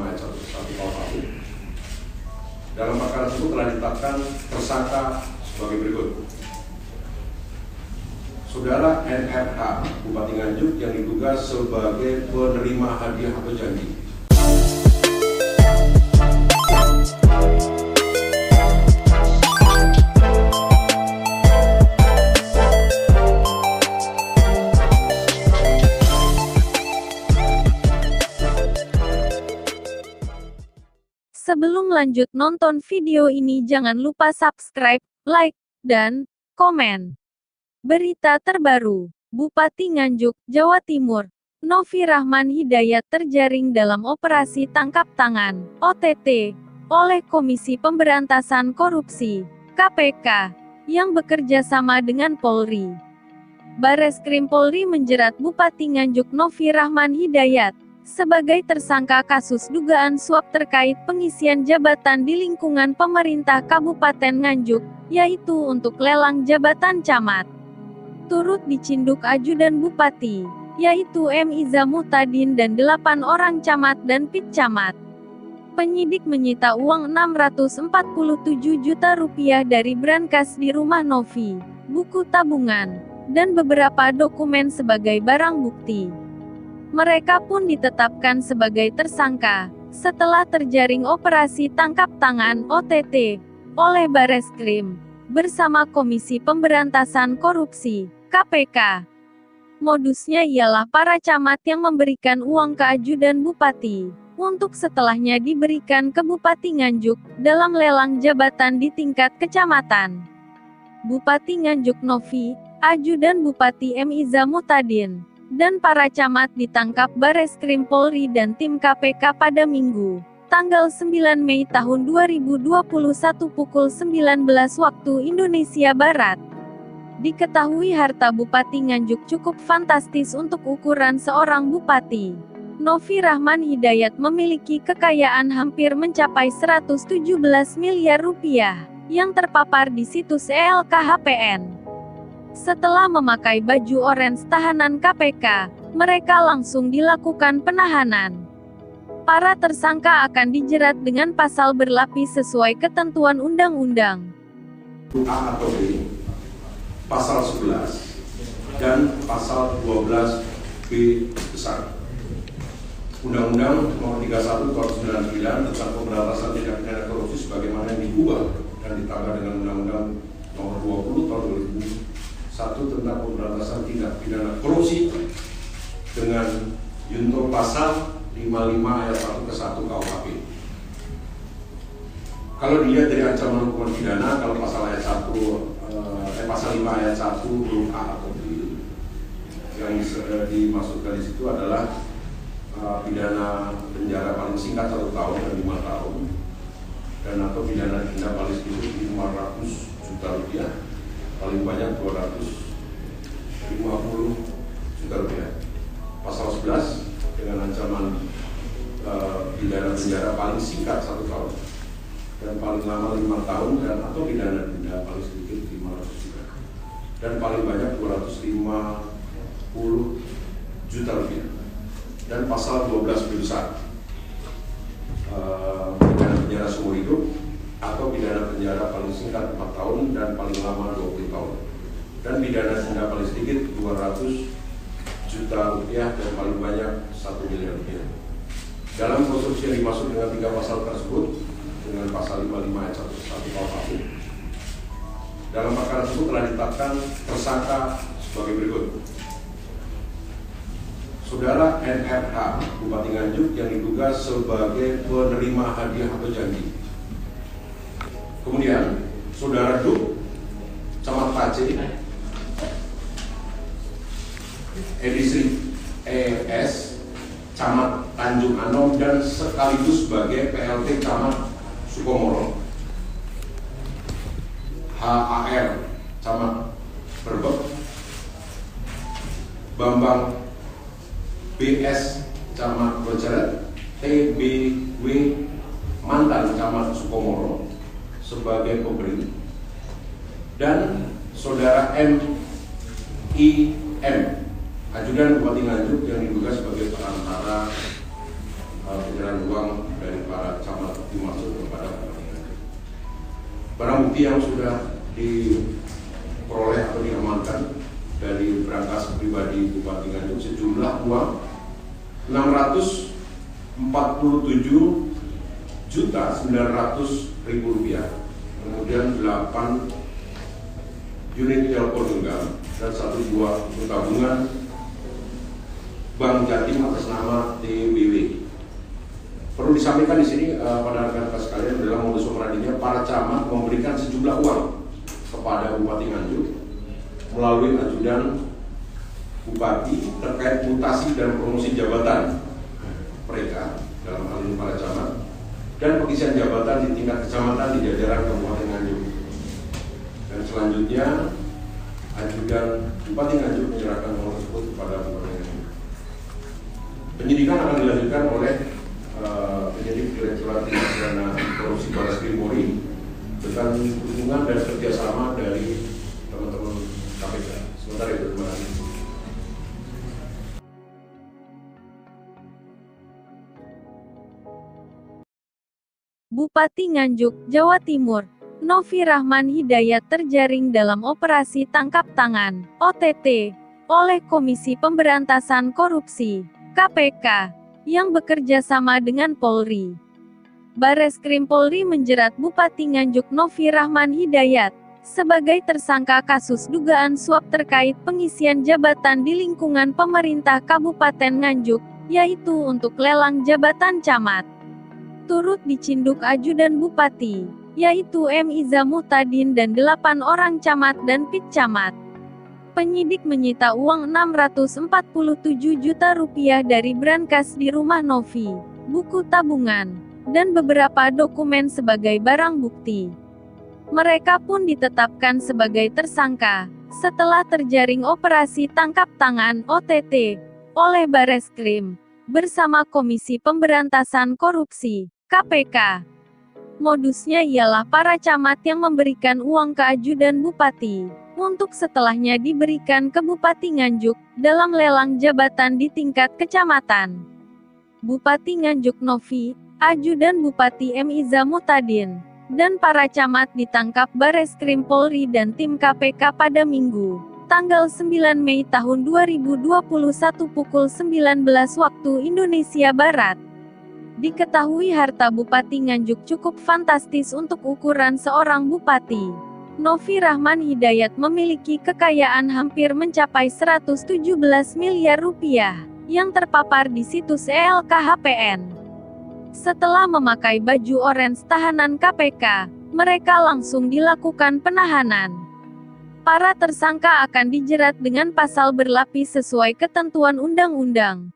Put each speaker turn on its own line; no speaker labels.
5 ayat 1 KUHP. Dalam perkara tersebut telah ditetapkan tersangka sebagai berikut. Saudara NRH, Bupati Nganjuk yang diduga sebagai penerima hadiah atau janji.
Sebelum lanjut nonton video ini jangan lupa subscribe, like, dan komen. Berita terbaru, Bupati Nganjuk, Jawa Timur, Novi Rahman Hidayat terjaring dalam operasi tangkap tangan, OTT, oleh Komisi Pemberantasan Korupsi, KPK, yang bekerja sama dengan Polri. Bareskrim Polri menjerat Bupati Nganjuk Novi Rahman Hidayat sebagai tersangka kasus dugaan suap terkait pengisian jabatan di lingkungan pemerintah Kabupaten Nganjuk, yaitu untuk lelang jabatan camat. Turut dicinduk ajudan Bupati, yaitu M. Iza Muhtadin dan 8 orang camat dan pitcamat. Penyidik menyita uang Rp647 juta dari brankas di rumah Novi, buku tabungan, dan beberapa dokumen sebagai barang bukti. Mereka pun ditetapkan sebagai tersangka setelah terjaring operasi tangkap tangan (OTT) oleh Bareskrim bersama Komisi Pemberantasan Korupsi (KPK). Modusnya ialah para camat yang memberikan uang ke ajudan Bupati untuk setelahnya diberikan ke Bupati Nganjuk dalam lelang jabatan di tingkat kecamatan. Bupati Nganjuk Novi, ajudan Bupati M. Iza Muhtadin, dan para camat ditangkap Bareskrim Polri dan tim KPK pada Minggu, tanggal 9 Mei tahun 2021 pukul 19 waktu Indonesia Barat. Diketahui harta Bupati Nganjuk cukup fantastis untuk ukuran seorang bupati. Novi Rahman Hidayat memiliki kekayaan hampir mencapai 117 miliar rupiah, yang terpapar di situs LKHPN. Setelah memakai baju oranye tahanan KPK, mereka langsung dilakukan penahanan. Para tersangka akan dijerat dengan pasal berlapis sesuai ketentuan undang-undang.
A atau B, pasal 11, dan pasal 12B besar. Undang-Undang Nomor 31 Tahun 99 tentang Pemberantasan Tindak Pidana Korupsi sebagaimana yang diubah dan ditambah dengan Undang-Undang Nomor 20 Tahun 2001 tentang Pemberantasan Tindak Pidana Korupsi dengan junto pasal 55 ayat 1 ke 1 KUHP. Kalau dilihat dari ancaman hukuman pidana, kalau pasal ayat 1 pasal 5 ayat 1 huruf A atau B, yang dimaksudkan di situ adalah pidana penjara paling singkat 1 tahun dan 5 tahun, dan atau pidana denda paling sedikit 500 juta rupiah, paling banyak 250 juta rupiah. Pasal 11 dengan ancaman pidana penjara paling singkat 1 tahun dan paling lama 5 tahun, dan atau pidana denda paling sedikit 500 juta dan paling banyak 250 juta rupiah. Dan pasal 12 besar, pidana penjara seumur hidup atau pidana penjara paling singkat 4 tahun dan paling lama 20 tahun, dan pidana denda paling sedikit 200 juta rupiah dan paling banyak 1 miliar rupiah. Dalam konstruksi yang dimaksud dengan 3 pasal tersebut dengan pasal 55 ayat 1 KUHP, dalam perkara tersebut telah ditetapkan tersangka sebagai berikut. Saudara NRH, Bupati Nganjuk yang diduga sebagai penerima hadiah atau janji. Kemudian, Saudara Duk, Camat Pace, Edisri ES, Camat Tanjung Anom, dan sekaligus sebagai PLT Camat Sukomoro. HAR, Camat Brebek, Bambang BS, Camat Bojeret, TBW, mantan Camat Sukomoro sebagai pemberi, dan Saudara MIM, ajudan Bupati Nganjuk yang diduga sebagai perantara penyerahan uang dimaksud kepada Bupati Nganjuk. Barang bukti yang sudah diperoleh atau diamankan dari berangkas pribadi Bupati Nganjuk sejumlah uang 647.900.000 rupiah, kemudian 8 unit telepon genggam dan 1 buah buku tabungan Bank Jatim atas nama TBW. Perlu disampaikan di sini pada rekan-rekan sekalian adalah modus operandinya para camat memberikan sejumlah uang kepada Bupati Nganjuk melalui ajudan Bupati terkait mutasi dan promosi jabatan mereka, dalam hal ini para camat, dan pengisian jabatan di tingkat kecamatan di jajaran Kabupaten Nganjuk. Dan selanjutnya ajudan Bupati Nganjuk menyerahkan uang tersebut kepada Bupati Nganjuk. Penyidikan akan dilanjutkan oleh penyidik Direktorat Tindak Pidana Korupsi Barreskrim Polri dengan dukungan dan kerjasama dari teman-teman KPK. Sementara itu, terima kasih.
Bupati Nganjuk, Jawa Timur, Novi Rahman Hidayat terjaring dalam operasi tangkap tangan (OTT) oleh Komisi Pemberantasan Korupsi (KPK) yang bekerja sama dengan Polri. Barreskrim Polri menjerat Bupati Nganjuk Novi Rahman Hidayat sebagai tersangka kasus dugaan suap terkait pengisian jabatan di lingkungan pemerintah Kabupaten Nganjuk, yaitu untuk lelang jabatan camat. Turut dicinduk ajudan Bupati, yaitu M. Iza Muhtadin dan 8 orang camat dan pitcamat. Penyidik menyita uang 647 juta rupiah dari brankas di rumah Novi, buku tabungan, dan beberapa dokumen sebagai barang bukti. Mereka pun ditetapkan sebagai tersangka setelah terjaring operasi tangkap tangan (OTT) oleh Barreskrim bersama Komisi Pemberantasan Korupsi (KPK). Modusnya ialah para camat yang memberikan uang ke ajudan Bupati untuk setelahnya diberikan ke Bupati Nganjuk dalam lelang jabatan di tingkat kecamatan. Bupati Nganjuk Novi, ajudan Bupati M. Iza Muhtadin, dan para camat ditangkap Barreskrim Polri dan tim KPK pada Minggu, tanggal 9 Mei tahun 2021 pukul 19 waktu Indonesia Barat. Diketahui harta Bupati Nganjuk cukup fantastis untuk ukuran seorang bupati. Novi Rahman Hidayat memiliki kekayaan hampir mencapai 117 miliar rupiah, yang terpapar di situs LKHPN. Setelah memakai baju oranye tahanan KPK, mereka langsung dilakukan penahanan. Para tersangka akan dijerat dengan pasal berlapis sesuai ketentuan undang-undang.